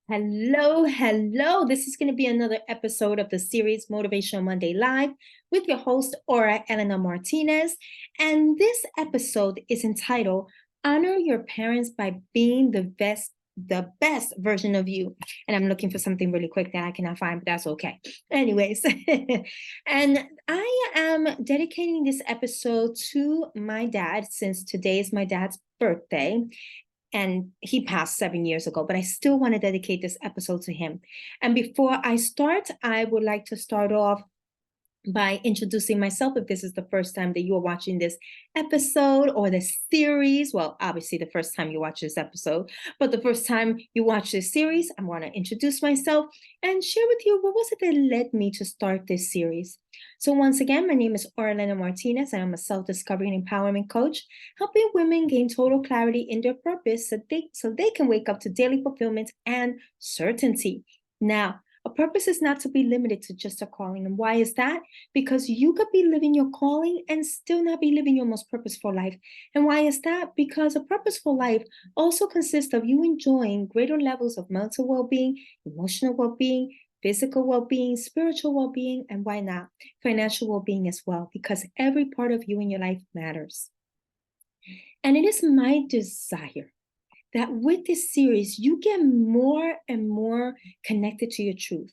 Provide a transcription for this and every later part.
Hello. This is going to be another episode of the series Motivational Monday Live with your host, Aura Elena Martinez. And this episode is entitled Honor Your Parents by Being the best version of you. And I'm looking for something really quick that I cannot find, but that's okay. Anyways, and I am dedicating this episode to my dad since today is my dad's birthday and he passed 7 years ago, but I still want to dedicate this episode to him. And before I start, I would like to start off by introducing myself if this is the first time that you are watching this episode or the series. Well, obviously the first time you watch this episode, but the first time you watch this series, I want to introduce myself and share with you what was it that led me to start this series. So once again, my name is Orlena Martinez. I am a self-discovery and empowerment coach, helping women gain total clarity in their purpose so they can wake up to daily fulfillment and certainty. Now, a purpose is not to be limited to just a calling. And why is that? Because you could be living your calling and still not be living your most purposeful life. And why is that? Because a purposeful life also consists of you enjoying greater levels of mental well-being, emotional well-being, physical well-being, spiritual well-being, and why not? Financial well-being as well, because every part of you in your life matters. And it is my desire that with this series, you get more and more connected to your truth,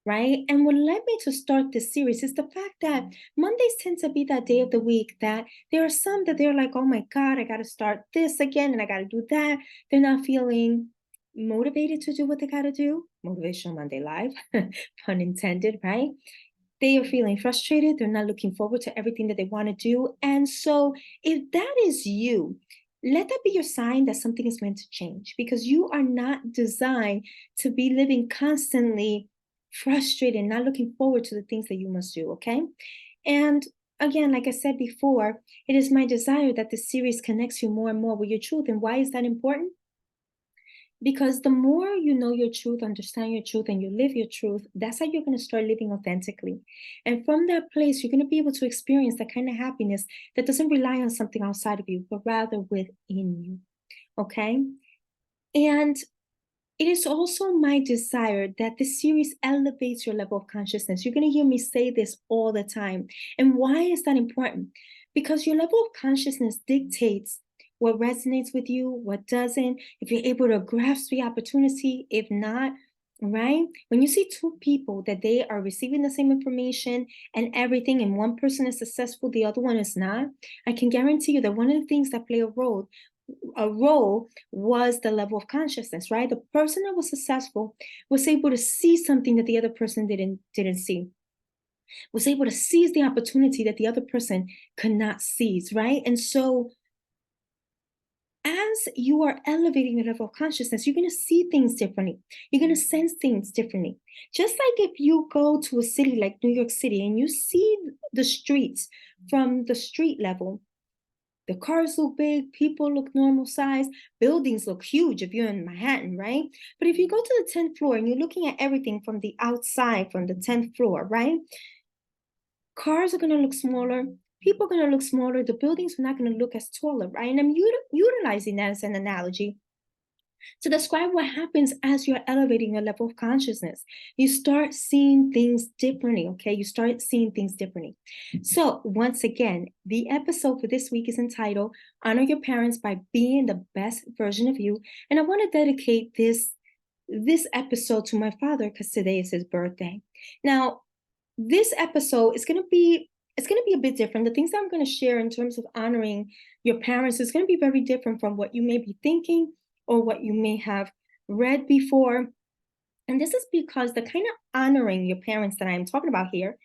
right? And what led me to start this series is the fact that Mondays tend to be that day of the week that there are some that they're like, oh my God, I got to start this again and I got to do that. They're not feeling motivated to do what they got to do. Motivational Monday Live, pun intended, right? They are feeling frustrated. They're not looking forward to everything that they want to do. And so, if that is you, let that be your sign that something is meant to change because you are not designed to be living constantly frustrated, not looking forward to the things that you must do. Okay. And again, like I said before, it is my desire that this series connects you more and more with your truth. And why is that important? Because the more you know your truth, understand your truth, and you live your truth, that's how you're going to start living authentically. And from that place, you're going to be able to experience that kind of happiness that doesn't rely on something outside of you, but rather within you. Okay. And it is also my desire that this series elevates your level of consciousness. You're going to hear me say this all the time. And why is that important? Because your level of consciousness dictates what resonates with you, what doesn't, if you're able to grasp the opportunity, if not, right? When you see two people that they are receiving the same information and everything, and one person is successful, the other one is not, I can guarantee you that one of the things that play a role was the level of consciousness, right? The person that was successful was able to see something that the other person didn't see, was able to seize the opportunity that the other person could not seize, right? And so as you are elevating your level of consciousness, you're going to see things differently. You're going to sense things differently. Just like if you go to a city like New York City and you see the streets from the street level, the cars look big, people look normal size, buildings look huge if you're in Manhattan, right? But if you go to the 10th floor and you're looking at everything from the outside, from the 10th floor, right? Cars are going to look smaller, people are going to look smaller, the buildings are not going to look as taller, right? And I'm utilizing that as an analogy to describe what happens as you're elevating your level of consciousness. You start seeing things differently, okay? You start seeing things differently. So, once again, the episode for this week is entitled Honor Your Parents by Being the Best Version of You. And I want to dedicate this episode to my father because today is his birthday. Now, this episode is going to be a bit different. The things that I'm going to share in terms of honoring your parents is going to be very different from what you may be thinking or what you may have read before. And this is because the kind of honoring your parents that I'm talking about here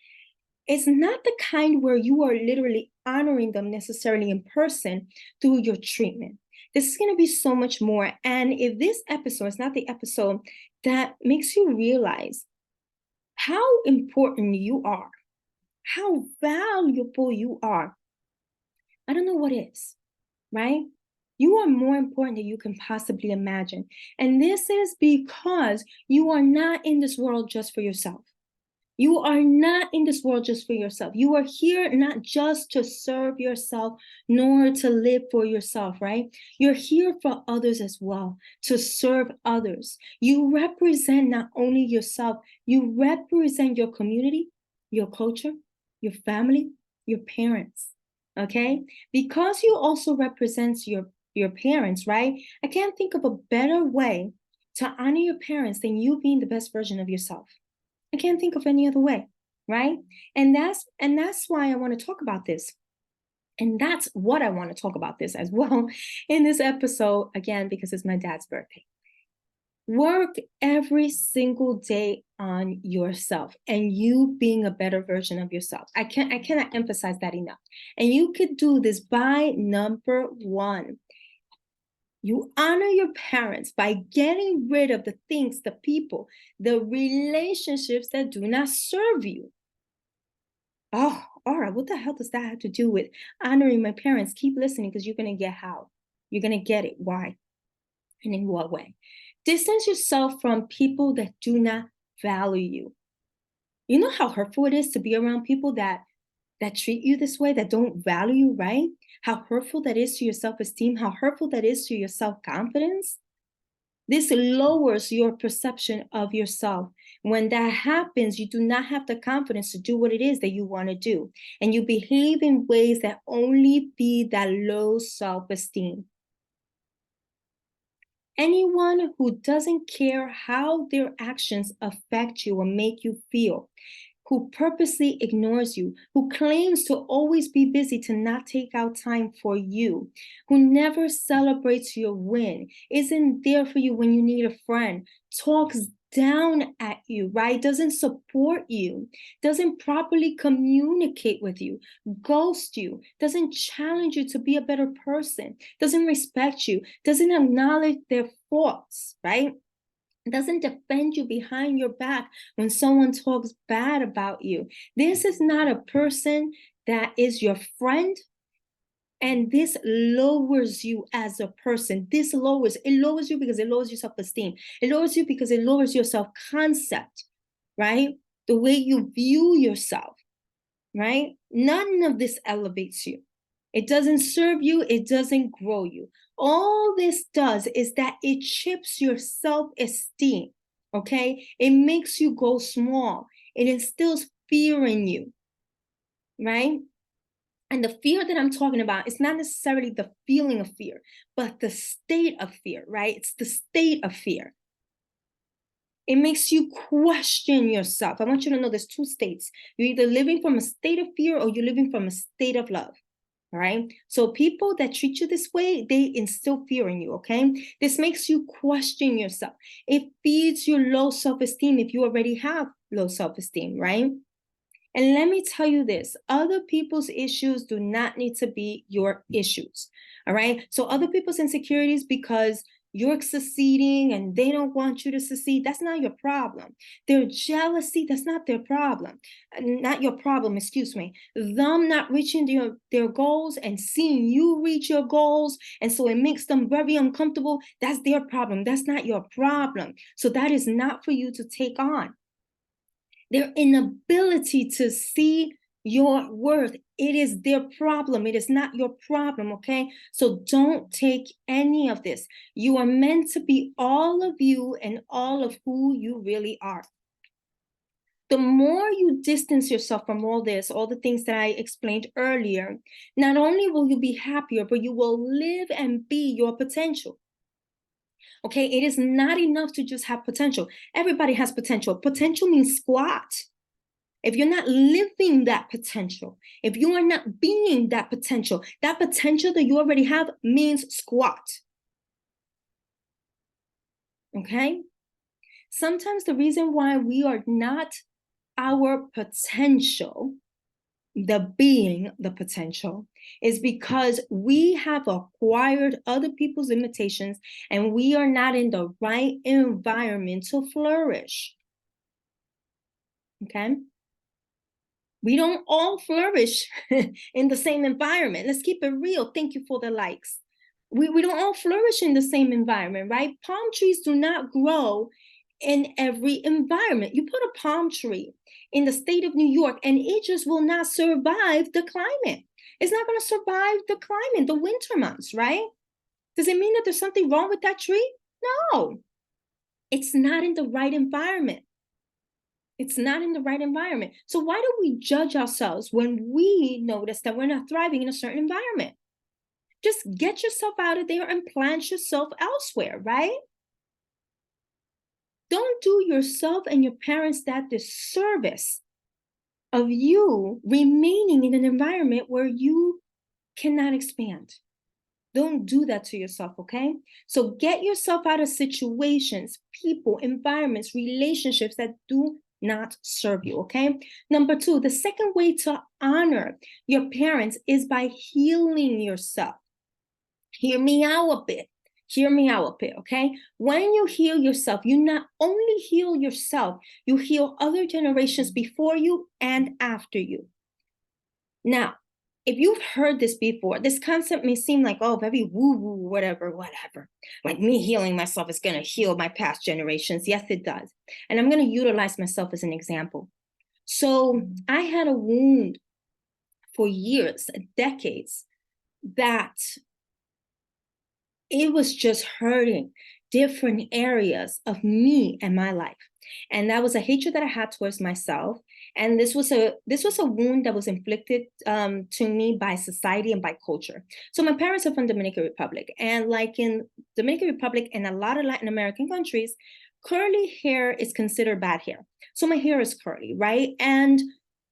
is not the kind where you are literally honoring them necessarily in person through your treatment. This is going to be so much more. And if this episode is not the episode that makes you realize how important you are, how valuable you are, I don't know what is, right? You are more important than you can possibly imagine. And this is because you are not in this world just for yourself. You are not in this world just for yourself. You are here not just to serve yourself, nor to live for yourself, right? You're here for others as well, to serve others. You represent not only yourself, you represent your community, your culture, your family, your parents, okay? Because you also represent your parents, right? I can't think of a better way to honor your parents than you being the best version of yourself. I can't think of any other way, right? And that's why I want to talk about this. And that's what I want to talk about this as well in this episode, again, because it's my dad's birthday. Work every single day on yourself and you being a better version of yourself. I cannot emphasize that enough. And you could do this by number one. You honor your parents by getting rid of the things, the people, the relationships that do not serve you. Oh, all right. What the hell does that have to do with honoring my parents? Keep listening because you're going to get how. You're going to get it. Why? And in what way? Distance yourself from people that do not value you. You know how hurtful it is to be around people that treat you this way, that don't value you, right? How hurtful that is to your self-esteem, how hurtful that is to your self-confidence. This lowers your perception of yourself. When that happens, you do not have the confidence to do what it is that you want to do. And you behave in ways that only feed that low self-esteem. Anyone who doesn't care how their actions affect you or make you feel, who purposely ignores you, who claims to always be busy to not take out time for you, who never celebrates your win, isn't there for you when you need a friend, talks down at you, right? Doesn't support you, doesn't properly communicate with you, ghost you, doesn't challenge you to be a better person, doesn't respect you, doesn't acknowledge their faults, right? Doesn't defend you behind your back when someone talks bad about you. This is not a person that is your friend. And this lowers you as a person. It lowers you because it lowers your self-esteem. It lowers you because it lowers your self-concept, right? The way you view yourself, right? None of this elevates you. It doesn't serve you. It doesn't grow you. All this does is that it chips your self-esteem, okay? It makes you go small. It instills fear in you, right? And the fear that I'm talking about is not necessarily the feeling of fear, but the state of fear, right? It's the state of fear. It makes you question yourself. I want you to know there's two states. You're either living from a state of fear or you're living from a state of love. All right. So people that treat you this way, they instill fear in you. Okay. This makes you question yourself. It feeds your low self-esteem if you already have low self-esteem, right? And let me tell you this, other people's issues do not need to be your issues. All right. So other people's insecurities, because you're succeeding and they don't want you to succeed, that's not your problem. Their jealousy, that's not their problem. Not your problem, excuse me. Them not reaching their goals and seeing you reach your goals, and so it makes them very uncomfortable, that's their problem. That's not your problem. So that is not for you to take on. Their inability to see your worth, it is their problem. It is not your problem, okay? So don't take any of this. You are meant to be all of you and all of who you really are. The more you distance yourself from all this, all the things that I explained earlier, not only will you be happier, but you will live and be your potential. Okay, it is not enough to just have potential. Everybody has potential. Potential means squat. If you're not living that potential, if you are not being that potential that you already have means squat. Okay? Sometimes the reason why we are not our potential, the being the potential, is because we have acquired other people's limitations and we are not in the right environment to flourish. Okay? We don't all flourish in the same environment. Let's keep it real. Thank you for the likes. We don't all flourish in the same environment, right? Palm trees do not grow in every environment. You put a palm tree in the state of New York and it just will not survive the climate. It's not going to survive the climate, the winter months, right? Does it mean that there's something wrong with that tree? No, it's not in the right environment. It's not in the right environment. So why do we judge ourselves when we notice that we're not thriving in a certain environment? Just get yourself out of there and plant yourself elsewhere, right? Don't do yourself and your parents that disservice of you remaining in an environment where you cannot expand. Don't do that to yourself, okay? So get yourself out of situations, people, environments, relationships that do not serve you, okay? Number two, the second way to honor your parents is by healing yourself. Hear me out a bit. Hear me out a bit, okay? When you heal yourself, you not only heal yourself, you heal other generations before you and after you. Now, if you've heard this before, this concept may seem like, oh, very woo-woo, whatever. Like me healing myself is going to heal my past generations. Yes, it does. And I'm going to utilize myself as an example. So I had a wound for years, decades, that it was just hurting different areas of me and my life. And that was a hatred that I had towards myself. And this was a wound that was inflicted to me by society and by culture. So my parents are from Dominican Republic, and like in Dominican Republic and a lot of Latin American countries, curly hair is considered bad hair. So my hair is curly, right? And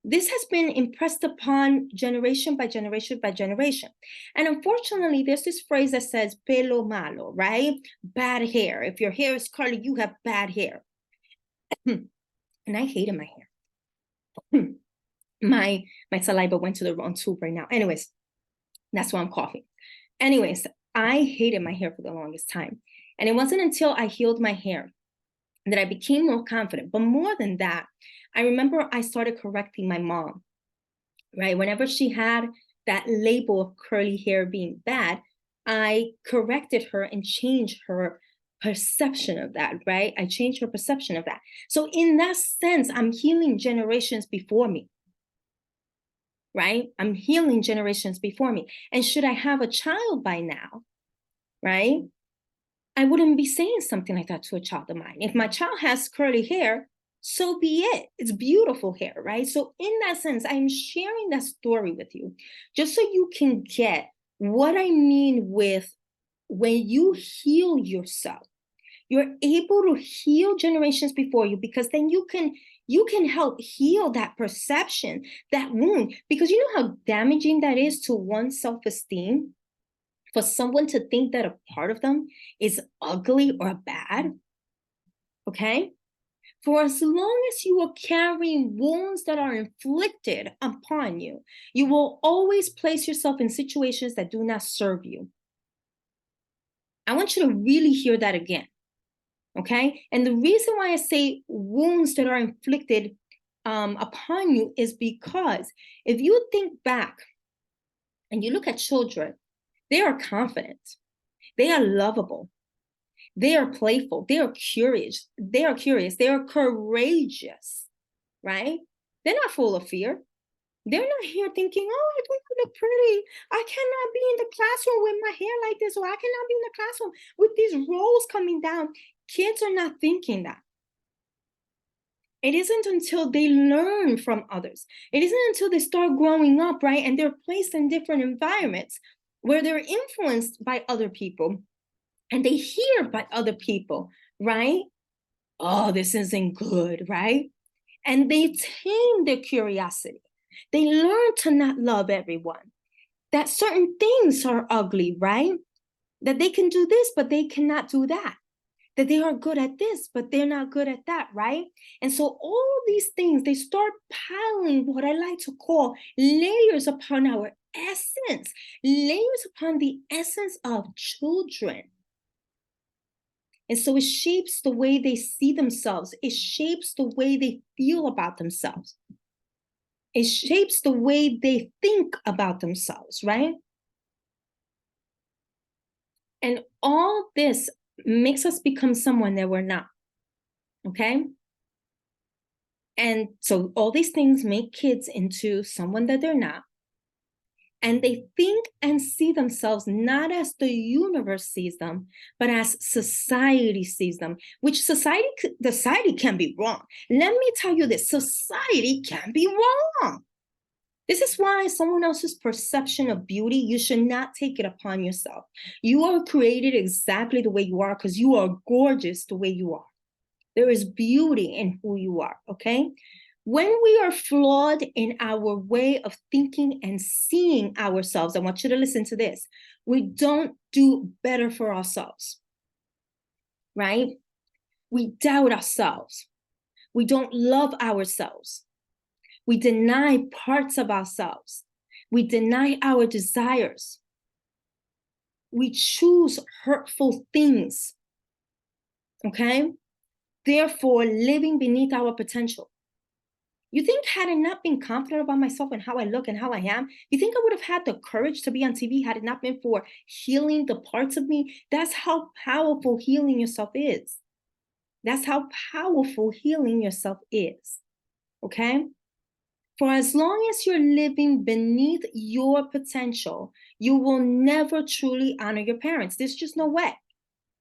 this has been impressed upon generation by generation by generation. And unfortunately, there's this phrase that says pelo malo, right? Bad hair. If your hair is curly, you have bad hair. And I hated my hair. my saliva went to the wrong tube right now. Anyways, that's why I'm coughing. Anyways, I hated my hair for the longest time. And it wasn't until I healed my hair that I became more confident. But more than that, I remember I started correcting my mom, right? Whenever she had that label of curly hair being bad, I corrected her and changed her perception of that, right? I changed her perception of that. So in that sense, I'm healing generations before me, right? I'm healing generations before me. And should I have a child by now, right? I wouldn't be saying something like that to a child of mine. If my child has curly hair, so be it. It's beautiful hair, right? So in that sense, I'm sharing that story with you just so you can get what I mean with when you heal yourself, you're able to heal generations before you, because then you can help heal that perception, that wound, because you know how damaging that is to one's self-esteem for someone to think that a part of them is ugly or bad, okay? For as long as you are carrying wounds that are inflicted upon you, you will always place yourself in situations that do not serve you. I want you to really hear that again, okay? And the reason why I say wounds that are inflicted upon you is because if you think back and you look at children, they are confident, they are lovable, they are playful, they are curious, they are courageous, right? They're not full of fear. They're not here thinking, oh, I don't look pretty. I cannot be in the classroom with my hair like this, or I cannot be in the classroom with these rolls coming down. Kids are not thinking that. It isn't until they learn from others. It isn't until they start growing up, right? And they're placed in different environments where they're influenced by other people and they hear by other people, right? Oh, this isn't good, right? And they tame their curiosity. They learn to not love everyone, that certain things are ugly, right? That they can do this, but they cannot do that. That they are good at this, but they're not good at that, right? And so all these things, they start piling what I like to call layers upon our essence, layers upon the essence of children. And so it shapes the way they see themselves. It shapes the way they feel about themselves. It shapes the way they think about themselves, right? And all this makes us become someone that we're not. Okay. And so all these things make kids into someone that they're not. And they think and see themselves not as the universe sees them, but as society sees them, which society can be wrong. Let me tell you this, society can be wrong. This is why someone else's perception of beauty, you should not take it upon yourself. You are created exactly the way you are because you are gorgeous the way you are. There is beauty in who you are, okay? When we are flawed in our way of thinking and seeing ourselves, I want you to listen to this. We don't do better for ourselves, right? We doubt ourselves. We don't love ourselves. We deny parts of ourselves. We deny our desires. We choose hurtful things, okay? Therefore, living beneath our potential. You think had I not been confident about myself and how I look and how I am, you think I would have had the courage to be on TV had it not been for healing the parts of me? That's how powerful healing yourself is. That's how powerful healing yourself is, okay? For as long as you're living beneath your potential, you will never truly honor your parents. There's just no way.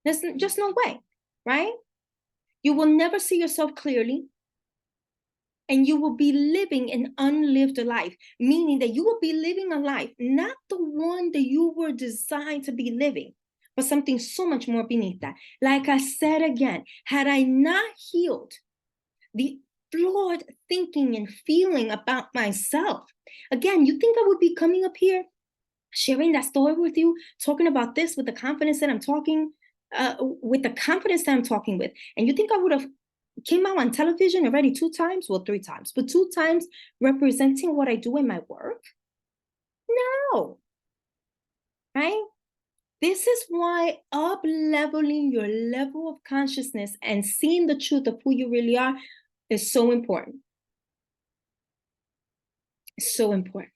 There's just no way, right? You will never see yourself clearly. And you will be living an unlived life, meaning that you will be living a life, not the one that you were designed to be living, but something so much more beneath that. Like I said again, had I not healed the flawed thinking and feeling about myself, again, you think I would be coming up here, sharing that story with you, talking about this with the confidence that I'm talking, with, and you think I would have came out on television already 2 times, well, 3 times, but 2 times representing what I do in my work? No, right? This is why up leveling your level of consciousness and seeing the truth of who you really are is so important. It's so important.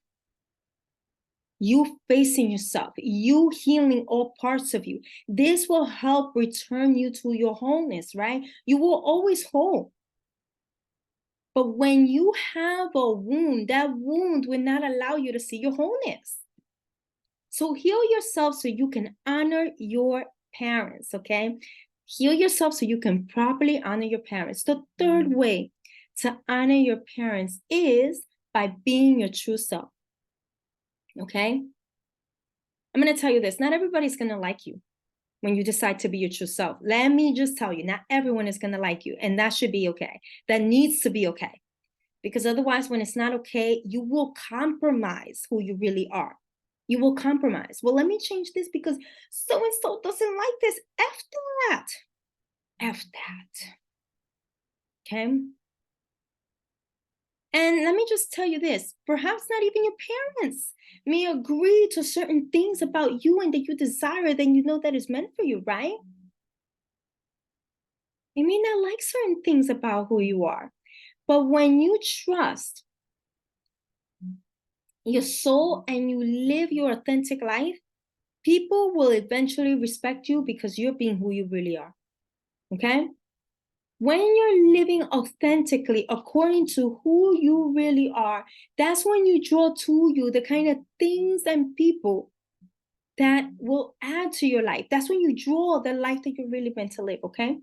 You facing yourself, you healing all parts of you. This will help return you to your wholeness, right? You will always whole. But when you have a wound, that wound will not allow you to see your wholeness. So heal yourself so you can honor your parents, okay? Heal yourself so you can properly honor your parents. The third way to honor your parents is by being your true self, okay? I'm going to tell you this. Not everybody's going to like you when you decide to be your true self. Let me just tell you, not everyone is going to like you, and that should be okay. That needs to be okay. Because otherwise, when it's not okay, you will compromise who you really are. You will compromise. Well, let me change this because so-and-so doesn't like this. F that. F that. Okay? And let me just tell you this. Perhaps not even your parents may agree to certain things about you and that you desire, then you know that is meant for you, right? They may not like certain things about who you are. But when you trust your soul and you live your authentic life, people will eventually respect you because you're being who you really are. Okay? When you're living authentically according to who you really are, that's when you draw to you the kind of things and people that will add to your life. That's when you draw the life that you're really meant to live. Okay?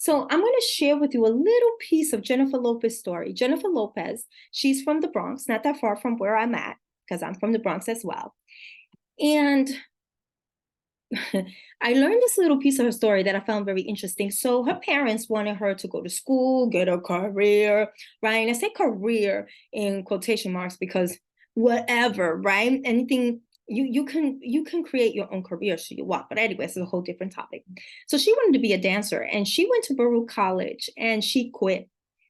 So I'm going to share with you a little piece of Jennifer Lopez's story. Jennifer Lopez, she's from the Bronx, not that far from where I'm at, because I'm from the Bronx as well. And I learned this little piece of her story that I found very interesting. So her parents wanted her to go to school, get a career, right? And I say career in quotation marks because whatever, right? Anything you can create your own career should you want. But anyway, it's a whole different topic. So she wanted to be a dancer, and she went to Baruch College, and she quit.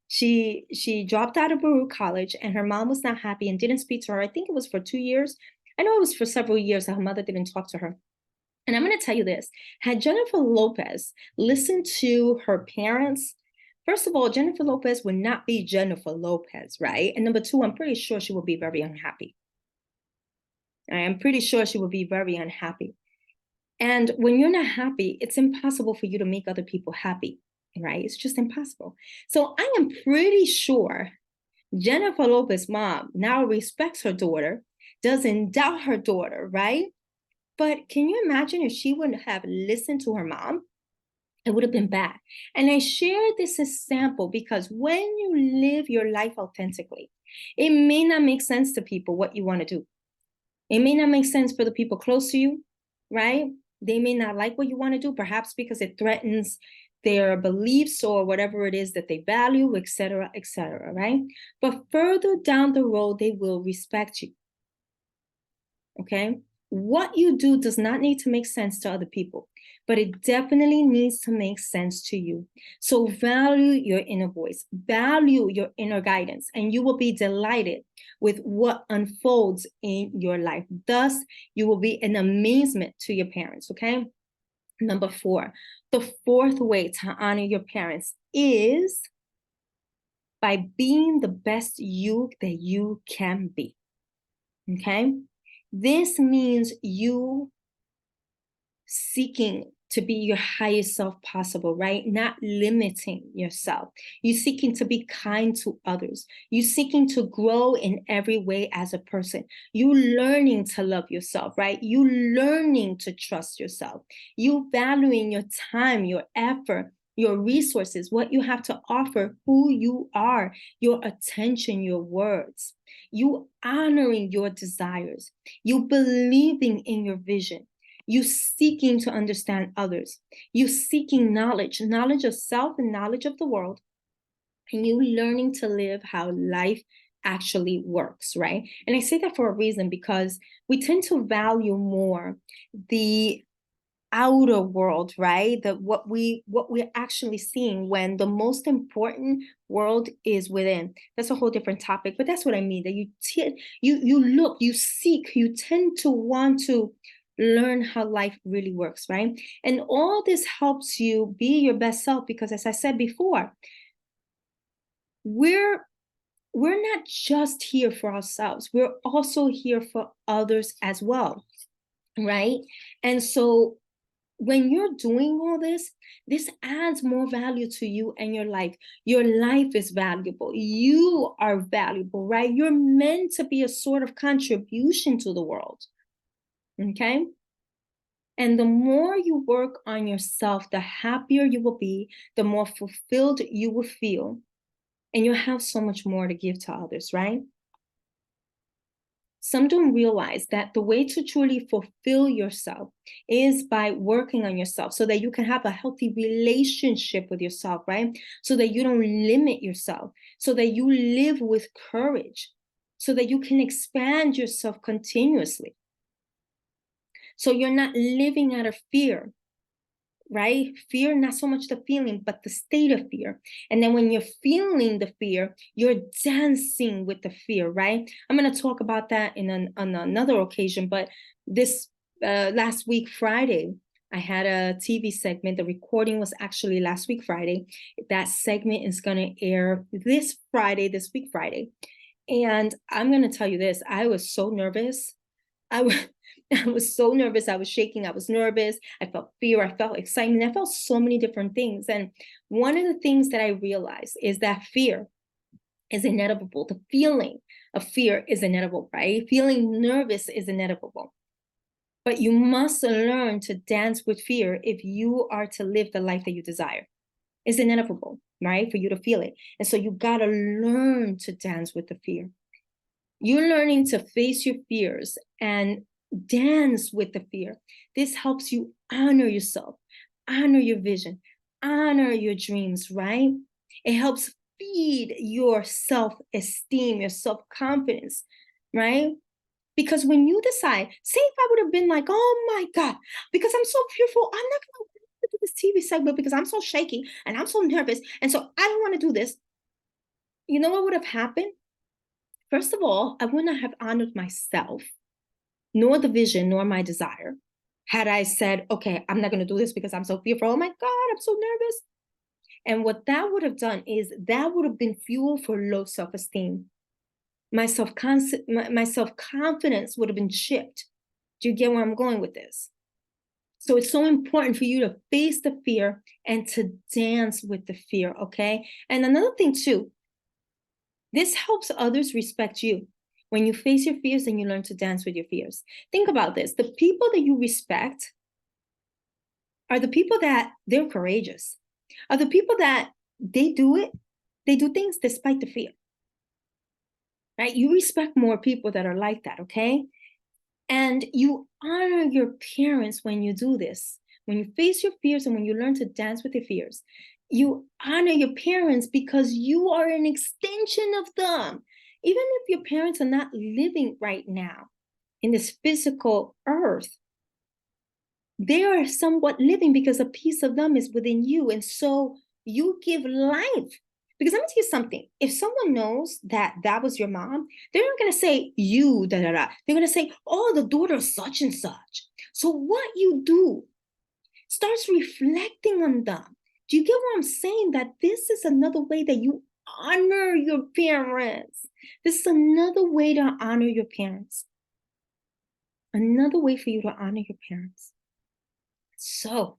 She dropped out of Baruch College, and her mom was not happy and didn't speak to her. I think it was for 2 years. I know it was for several years that her mother didn't talk to her. And I'm going to tell you this, had Jennifer Lopez listened to her parents, first of all, Jennifer Lopez would not be Jennifer Lopez, right? And number two, I'm pretty sure she would be very unhappy. I am pretty sure she would be very unhappy. And when you're not happy, it's impossible for you to make other people happy. right? It's just impossible. So I am pretty sure Jennifer Lopez's mom now respects her daughter, doesn't doubt her daughter, right? But can you imagine if she wouldn't have listened to her mom? It would have been bad. And I share this example because when you live your life authentically, it may not make sense to people what you want to do. It may not make sense for the people close to you, right? They may not like what you want to do, perhaps because it threatens their beliefs or whatever it is that they value, et cetera, right? But further down the road, they will respect you. Okay? What you do does not need to make sense to other people, but it definitely needs to make sense to you. So value your inner voice, value your inner guidance, and you will be delighted with what unfolds in your life. Thus, you will be an amazement to your parents. Okay? Number 4, the fourth way to honor your parents is by being the best you that you can be. Okay? This means you seeking to be your highest self possible, right? Not limiting yourself. You seeking to be kind to others. You seeking to grow in every way as a person. You learning to love yourself, right? You learning to trust yourself. You valuing your time, your effort, your resources, what you have to offer, who you are, your attention, your words. You honoring your desires. You believing in your vision. You seeking to understand others. You seeking knowledge of self and knowledge of the world. And you learning to live how life actually works, right? And I say that for a reason because we tend to value more the outer world, right? That what we're actually seeing when the most important world is within. That's a whole different topic, but that's what I mean. That you look, you seek, you tend to want to learn how life really works, right? And all this helps you be your best self because, as I said before, we're not just here for ourselves. We're also here for others as well, right? And so when you're doing all this adds more value to you and your life. Your life is valuable. You are valuable, right? You're meant to be a sort of contribution to the world. Okay? And the more you work on yourself, the happier you will be, the more fulfilled you will feel, and you'll have so much more to give to others, right? Some don't realize that the way to truly fulfill yourself is by working on yourself so that you can have a healthy relationship with yourself, right? So that you don't limit yourself, so that you live with courage, so that you can expand yourself continuously. So you're not living out of fear, right? Fear, not so much the feeling, but the state of fear. And then when you're feeling the fear, you're dancing with the fear, right? I'm going to talk about that on another occasion, but this last week, Friday, I had a TV segment. The recording was actually last week, Friday. That segment is going to air this week, Friday. And I'm going to tell you this, I was so nervous. I was so nervous. I was shaking. I was nervous. I felt fear. I felt excitement. I felt so many different things. And one of the things that I realized is that fear is inevitable. The feeling of fear is inevitable, right? Feeling nervous is inevitable. But you must learn to dance with fear if you are to live the life that you desire. It's inevitable, right? For you to feel it. And so you got to learn to dance with the fear. You're learning to face your fears and dance with the fear. This helps you honor yourself, honor your vision, honor your dreams, right? It helps feed your self-esteem, your self-confidence, right? Because when you decide, say if I would have been like, oh my God, because I'm so fearful, I'm not going to do this TV segment because I'm so shaky and I'm so nervous. And so I don't want to do this. You know what would have happened? First of all, I would not have honored myself, nor the vision, nor my desire. Had I said, okay, I'm not going to do this because I'm so fearful. Oh my God, I'm so nervous. And what that would have done is that would have been fuel for low self-esteem. My self-confidence would have been chipped. Do you get where I'm going with this? So it's so important for you to face the fear and to dance with the fear, okay? And another thing too, this helps others respect you. When you face your fears and you learn to dance with your fears. Think about this. The people that you respect are the people that they're courageous, are the people that they do things despite the fear, right? You respect more people that are like that, okay? And you honor your parents when you do this. When you face your fears and when you learn to dance with your fears, you honor your parents because you are an extension of them. Even if your parents are not living right now in this physical earth, they are somewhat living because a piece of them is within you. And so you give life. Because let me tell you something. If someone knows that that was your mom, they're not going to say you, da, da, da. They're going to say, oh, the daughter of such and such. So what you do starts reflecting on them. Do you get what I'm saying? That this is another way that you honor your parents. This is another way to honor your parents. Another way for you to honor your parents. So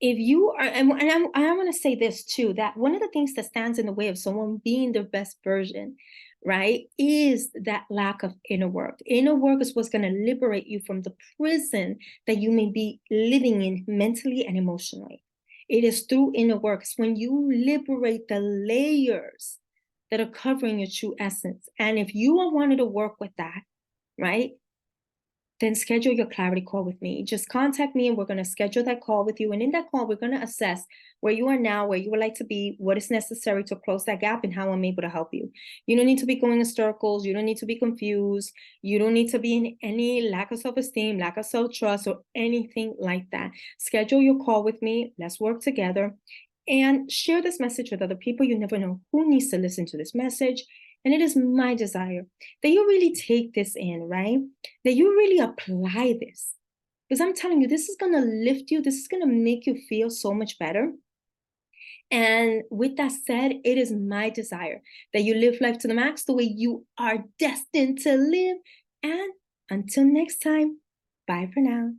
if you are, and I want to say this too, that one of the things that stands in the way of someone being their best version, right, is that lack of inner work. Inner work is what's going to liberate you from the prison that you may be living in mentally and emotionally. It is through inner work. It's when you liberate the layers that are covering your true essence. And if you are wanting to work with that, right, then schedule your clarity call with me. Just contact me and we're going to schedule that call with you. And in that call, we're going to assess where you are now, where you would like to be, what is necessary to close that gap, and how I'm able to help you. You don't need to be going in circles. You don't need to be confused. You don't need to be in any lack of self-esteem, lack of self-trust, or anything like that. Schedule your call with me. Let's work together and share this message with other people. You never know who needs to listen to this message. And it is my desire that you really take this in, right? That you really apply this. Because I'm telling you, this is going to lift you. This is going to make you feel so much better. And with that said, it is my desire that you live life to the max the way you are destined to live. And until next time, bye for now.